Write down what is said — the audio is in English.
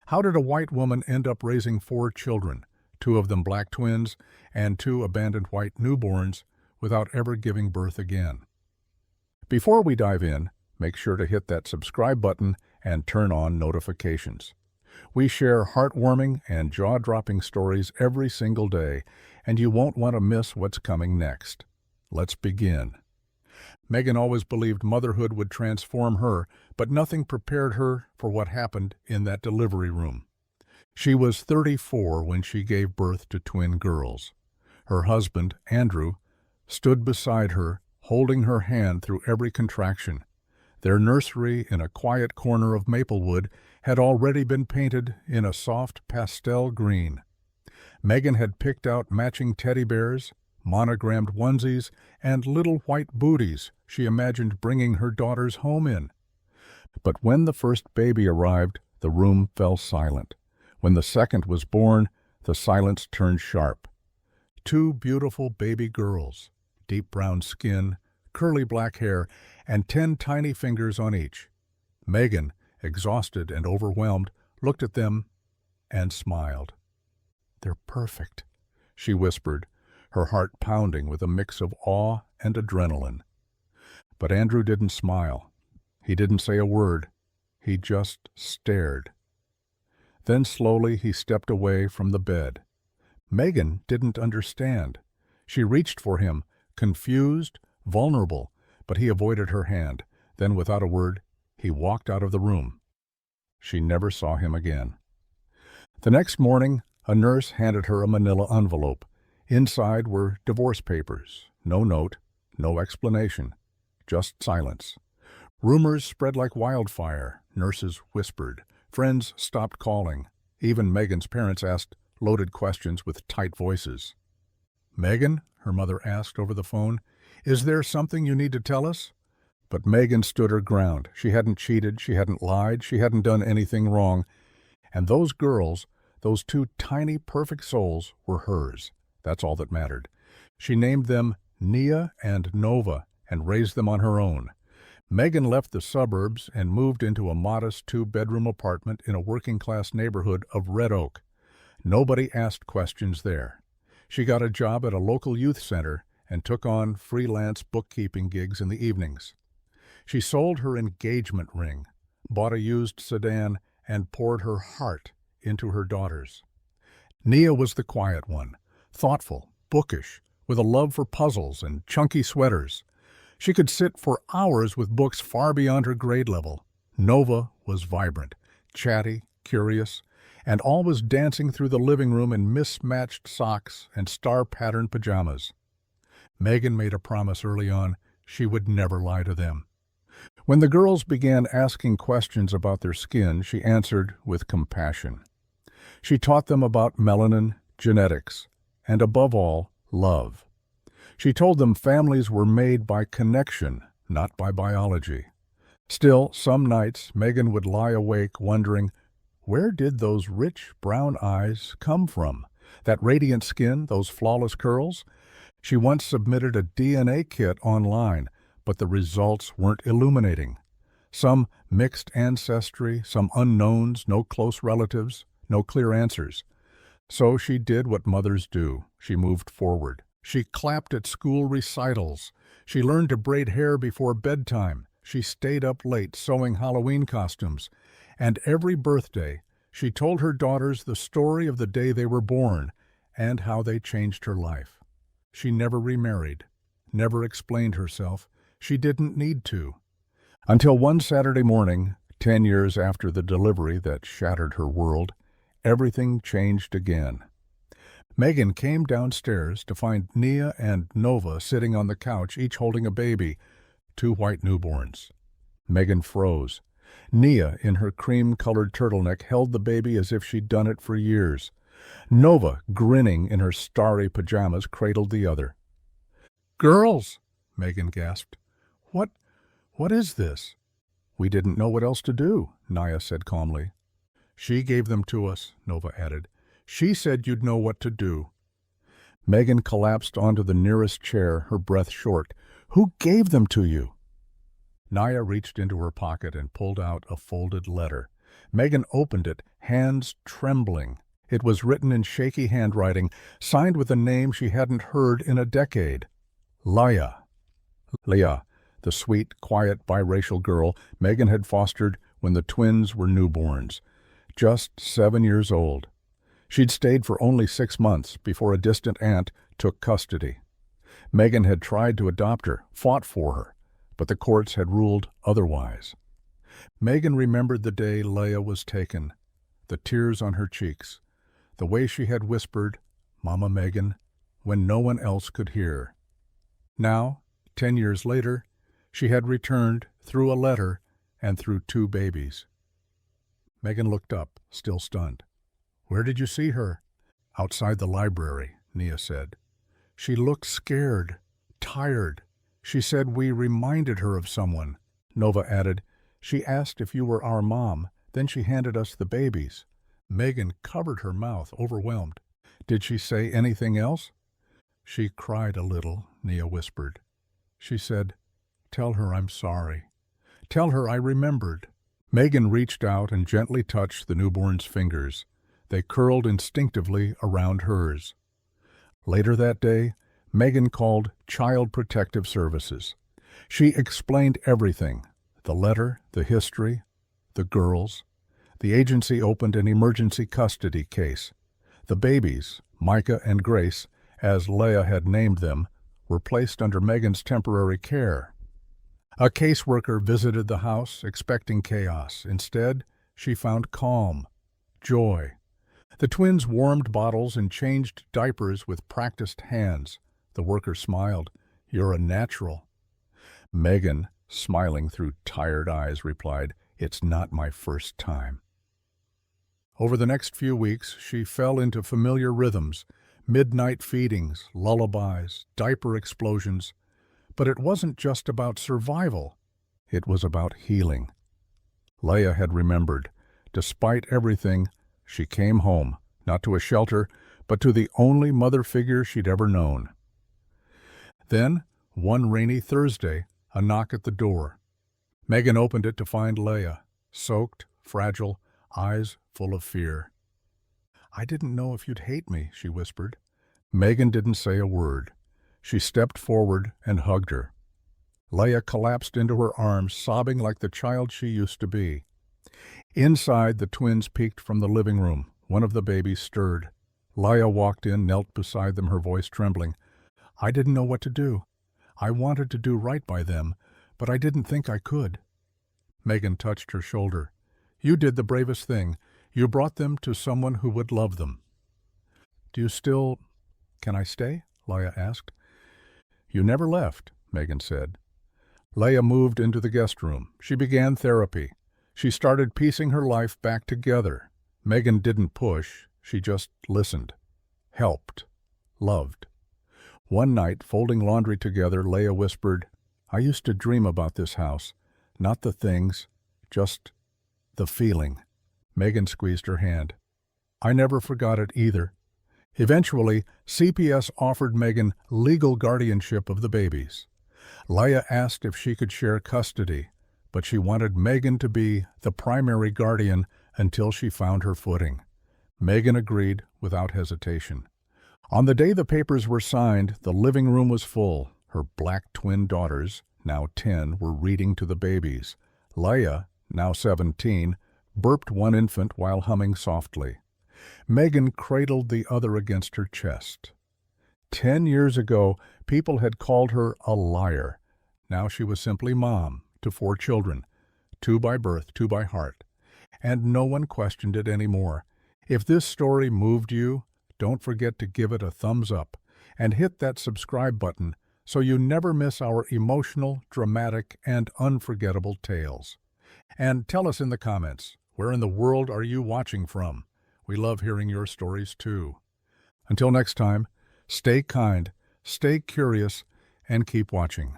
How did a white woman end up raising 4 children, 2 of them black twins and 2 abandoned white newborns, without ever giving birth again? Before we dive in, make sure to hit that subscribe button and turn on notifications. We share heartwarming and jaw-dropping stories every single day, and you won't want to miss what's coming next. Let's begin. Megan always believed motherhood would transform her, but nothing prepared her for what happened in that delivery room. She was 34 when she gave birth to twin girls. Her husband, Andrew, stood beside her, holding her hand through every contraction. Their nursery in a quiet corner of Maplewood had already been painted in a soft pastel green. Megan had picked out matching teddy bears, monogrammed onesies, and little white booties she imagined bringing her daughters home in. But when the first baby arrived, the room fell silent. When the second was born, the silence turned sharp. 2 beautiful baby girls, deep brown skin, curly black hair, and 10 tiny fingers on each. Megan, exhausted and overwhelmed, looked at them and smiled. "They're perfect," she whispered, her heart pounding with a mix of awe and adrenaline. But Andrew didn't smile. He didn't say a word. He just stared. Then slowly he stepped away from the bed. Megan didn't understand. She reached for him, confused, vulnerable, but he avoided her hand. Then, without a word, he walked out of the room. She never saw him again. The next morning, a nurse handed her a manila envelope. Inside were divorce papers. No note, no explanation, just silence. Rumors spread like wildfire. Nurses whispered. Friends stopped calling. Even Megan's parents asked loaded questions with tight voices. "Megan," her mother asked over the phone, "is there something you need to tell us?" But Megan stood her ground. She hadn't cheated, she hadn't lied, she hadn't done anything wrong. And those girls, those 2 tiny, perfect souls, were hers. That's all that mattered. She named them Nia and Nova and raised them on her own. Megan left the suburbs and moved into a modest 2-bedroom apartment in a working-class neighborhood of Red Oak. Nobody asked questions there. She got a job at a local youth center and took on freelance bookkeeping gigs in the evenings. She sold her engagement ring, bought a used sedan, and poured her heart into her daughters. Nia was the quiet one, thoughtful, bookish, with a love for puzzles and chunky sweaters. She could sit for hours with books far beyond her grade level. Nova was vibrant, chatty, curious, and always dancing through the living room in mismatched socks and star-patterned pajamas. Megan made a promise early on she would never lie to them. When the girls began asking questions about their skin, she answered with compassion. She taught them about melanin, genetics, and above all, love. She told them families were made by connection, not by biology. Still, some nights Megan would lie awake wondering, where did those rich brown eyes come from? That radiant skin, those flawless curls? She once submitted a DNA kit online, but the results weren't illuminating. Some mixed ancestry, some unknowns, no close relatives, no clear answers. So she did what mothers do. She moved forward. She clapped at school recitals. She learned to braid hair before bedtime. She stayed up late sewing Halloween costumes. And every birthday, she told her daughters the story of the day they were born and how they changed her life. She never remarried, never explained herself. She didn't need to. Until one Saturday morning, 10 years after the delivery that shattered her world, everything changed again. Megan came downstairs to find Nia and Nova sitting on the couch, each holding a baby, 2 white newborns. Megan froze. Nia, in her cream-colored turtleneck, held the baby as if she'd done it for years. Nova, grinning in her starry pajamas, cradled the other. "Girls!" Megan gasped. What is this?" "We didn't know what else to do," Nia said calmly. "She gave them to us," Nova added. "She said you'd know what to do." Megan collapsed onto the nearest chair, her breath short. "Who gave them to you?" Nia reached into her pocket and pulled out a folded letter. Megan opened it, hands trembling. It was written in shaky handwriting, signed with a name she hadn't heard in a decade. Leah. Leah, the sweet, quiet, biracial girl Megan had fostered when the twins were newborns, just 7 years old. She'd stayed for only 6 months before a distant aunt took custody. Megan had tried to adopt her, fought for her, but the courts had ruled otherwise. Megan remembered the day Leah was taken, the tears on her cheeks, the way she had whispered, "Mama Megan," when no one else could hear. Now, 10 years later, she had returned through a letter and through 2 babies. Megan looked up, still stunned. "Where did you see her?" "Outside the library," Nia said. "She looked scared, tired. She said we reminded her of someone." Nova added, "She asked if you were our mom, then she handed us the babies." Megan covered her mouth, overwhelmed. "Did she say anything else?" "She cried a little," Nia whispered. "She said, 'Tell her I'm sorry. Tell her I remembered.'" Megan reached out and gently touched the newborn's fingers. They curled instinctively around hers. Later that day, Megan called Child Protective Services. She explained everything: the letter, the history, the girls. The agency opened an emergency custody case. The babies, Micah and Grace, as Leah had named them, were placed under Megan's temporary care. A caseworker visited the house, expecting chaos. Instead, she found calm, joy. The twins warmed bottles and changed diapers with practiced hands. The worker smiled. "You're a natural." Megan, smiling through tired eyes, replied, "It's not my first time." Over the next few weeks, she fell into familiar rhythms, midnight feedings, lullabies, diaper explosions. But it wasn't just about survival. It was about healing. Leah had remembered. Despite everything, she came home, not to a shelter, but to the only mother figure she'd ever known. Then, one rainy Thursday, a knock at the door. Megan opened it to find Leah, soaked, fragile, eyes full of fear. "I didn't know if you'd hate me," she whispered. Megan didn't say a word. She stepped forward and hugged her. Leah collapsed into her arms, sobbing like the child she used to be. Inside, the twins peeked from the living room. One of the babies stirred. Leah walked in, knelt beside them, her voice trembling. "I didn't know what to do. I wanted to do right by them, but I didn't think I could." Megan touched her shoulder. "You did the bravest thing. You brought them to someone who would love them." "Do you still... Can I stay?" Leah asked. "You never left," Megan said. Leah moved into the guest room. She began therapy. She started piecing her life back together. Megan didn't push. She just listened, helped, loved. One night, folding laundry together, Leah whispered, "I used to dream about this house. Not the things, just the feeling." Megan squeezed her hand. "I never forgot it either." Eventually, CPS offered Megan legal guardianship of the babies. Leah asked if she could share custody, but she wanted Megan to be the primary guardian until she found her footing. Megan agreed without hesitation. On the day the papers were signed, the living room was full. Her black twin daughters, now 10, were reading to the babies. Leah, now 17, burped one infant while humming softly. Megan cradled the other against her chest. 10 years ago, people had called her a liar. Now she was simply mom to 4 children, 2 by birth, 2 by heart. And no one questioned it anymore. If this story moved you, don't forget to give it a thumbs up and hit that subscribe button so you never miss our emotional, dramatic, and unforgettable tales. And tell us in the comments, where in the world are you watching from? We love hearing your stories too. Until next time, stay kind, stay curious, and keep watching.